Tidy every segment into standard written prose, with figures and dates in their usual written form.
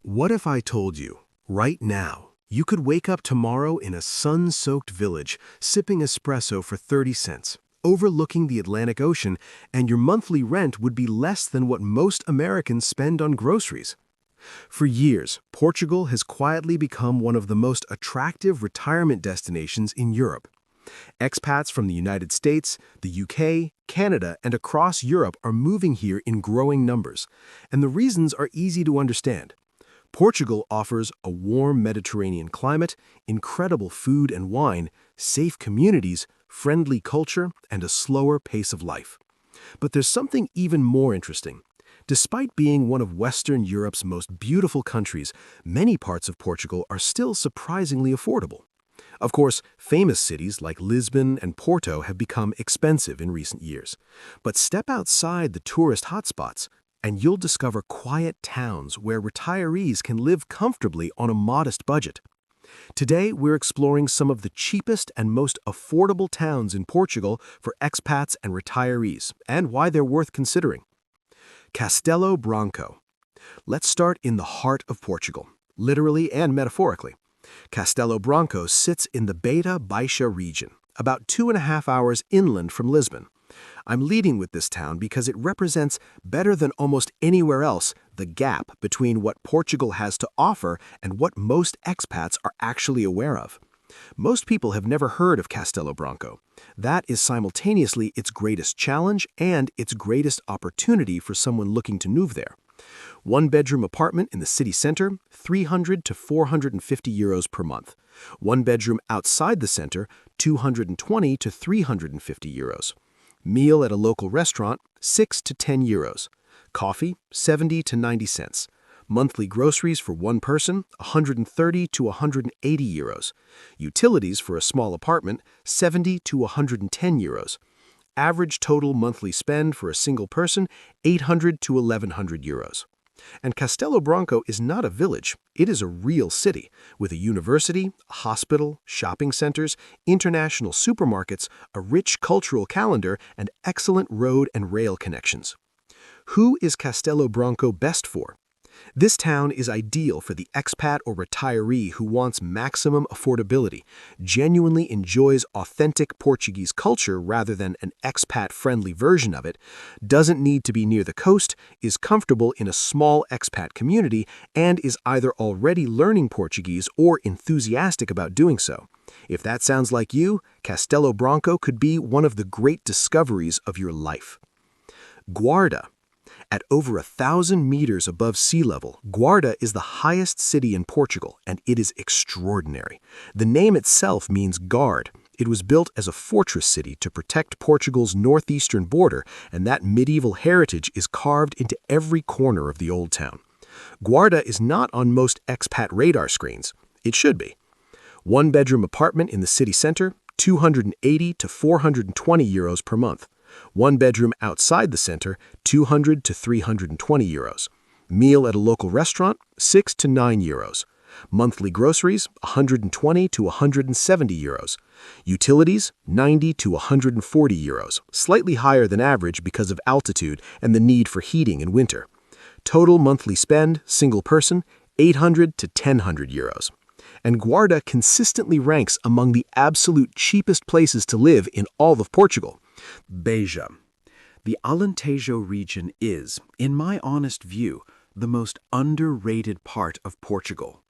What if I told you, right now, you could wake up tomorrow in a sun-soaked village, sipping espresso for 30 cents, overlooking the Atlantic Ocean, and your monthly rent would be less than what most Americans spend on groceries? For years, Portugal has quietly become one of the most attractive retirement destinations in Europe. Expats from the United States, the UK, Canada, and across Europe are moving here in growing numbers, and the reasons are easy to understand. Portugal offers a warm Mediterranean climate, incredible food and wine, safe communities, friendly culture, and a slower pace of life. But there's something even more interesting. Despite being one of Western Europe's most beautiful countries, many parts of Portugal are still surprisingly affordable. Of course, famous cities like Lisbon and Porto have become expensive in recent years. But step outside the tourist hotspots, and you'll discover quiet towns where retirees can live comfortably on a modest budget. Today, we're exploring some of the cheapest and most affordable towns in Portugal for expats and retirees, and why they're worth considering. Castelo Branco. Let's start in the heart of Portugal, literally and metaphorically. Castelo Branco sits in the Beira Baixa region, about 2.5 hours inland from Lisbon. I'm leading with this town because it represents, better than almost anywhere else, the gap between what Portugal has to offer and what most expats are actually aware of. Most people have never heard of Castelo Branco. That is simultaneously its greatest challenge and its greatest opportunity for someone looking to move there. One-bedroom apartment in the city center, 300 to 450 euros per month. One-bedroom outside the center, 220 to 350 euros. Meal at a local restaurant, 6 to 10 euros. Coffee, 70 to 90 cents. Monthly groceries for one person, 130 to 180 euros. Utilities for a small apartment, 70 to 110 euros. Average total monthly spend for a single person, 800 to 1100 euros. And Castelo Branco is not a village, it is a real city, with a university, a hospital, shopping centers, international supermarkets, a rich cultural calendar, and excellent road and rail connections. Who is Castelo Branco best for? This town is ideal for the expat or retiree who wants maximum affordability, genuinely enjoys authentic Portuguese culture rather than an expat-friendly version of it, doesn't need to be near the coast, is comfortable in a small expat community, and is either already learning Portuguese or enthusiastic about doing so. If that sounds like you, Castelo Branco could be one of the great discoveries of your life. Guarda. At over 1,000 meters above sea level, Guarda is the highest city in Portugal, and it is extraordinary. The name itself means guard. It was built as a fortress city to protect Portugal's northeastern border, and that medieval heritage is carved into every corner of the old town. Guarda is not on most expat radar screens. It should be. One-bedroom apartment in the city center, 280 to 420 euros per month. One bedroom outside the center, 200 to 320 euros. Meal at a local restaurant, 6 to 9 euros. Monthly groceries, 120 to 170 euros. Utilities, 90 to 140 euros, slightly higher than average because of altitude and the need for heating in winter. Total monthly spend, single person, 800 to 1,000 euros. And Guarda consistently ranks among the absolute cheapest places to live in all of Portugal. Beja. The Alentejo region is, in my honest view, the most underrated part of Portugal.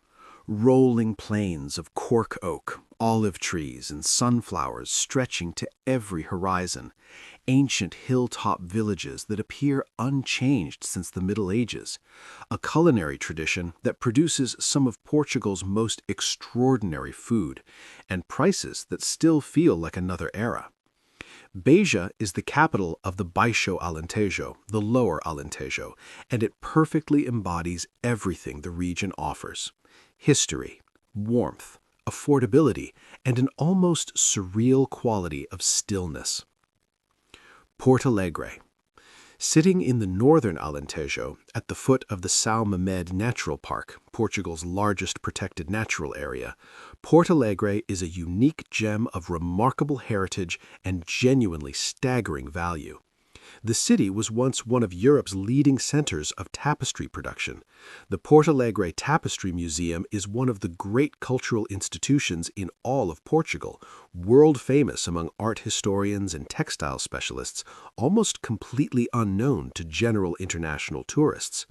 Rolling plains of cork oak, olive trees, and sunflowers stretching to every horizon. Ancient hilltop villages that appear unchanged since the Middle Ages. A culinary tradition that produces some of Portugal's most extraordinary food, and prices that still feel like another era. Beja is the capital of the Baixo Alentejo, the Lower Alentejo, and it perfectly embodies everything the region offers. History, warmth, affordability, and an almost surreal quality of stillness. Porto Alegre. Sitting in the northern Alentejo, at the foot of the São Mamed Natural Park, Portugal's largest protected natural area, Porto Alegre is a unique gem of remarkable heritage and genuinely staggering value. The city was once one of Europe's leading centers of tapestry production. The Porto Alegre Tapestry Museum is one of the great cultural institutions in all of Portugal, world famous among art historians and textile specialists, almost completely unknown to general international tourists.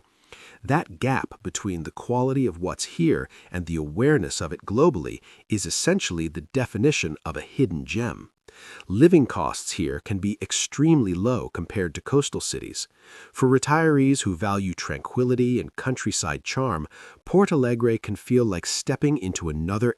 That gap between the quality of what's here and the awareness of it globally is essentially the definition of a hidden gem. Living costs here can be extremely low compared to coastal cities. For retirees who value tranquility and countryside charm, Porto Alegre can feel like stepping into another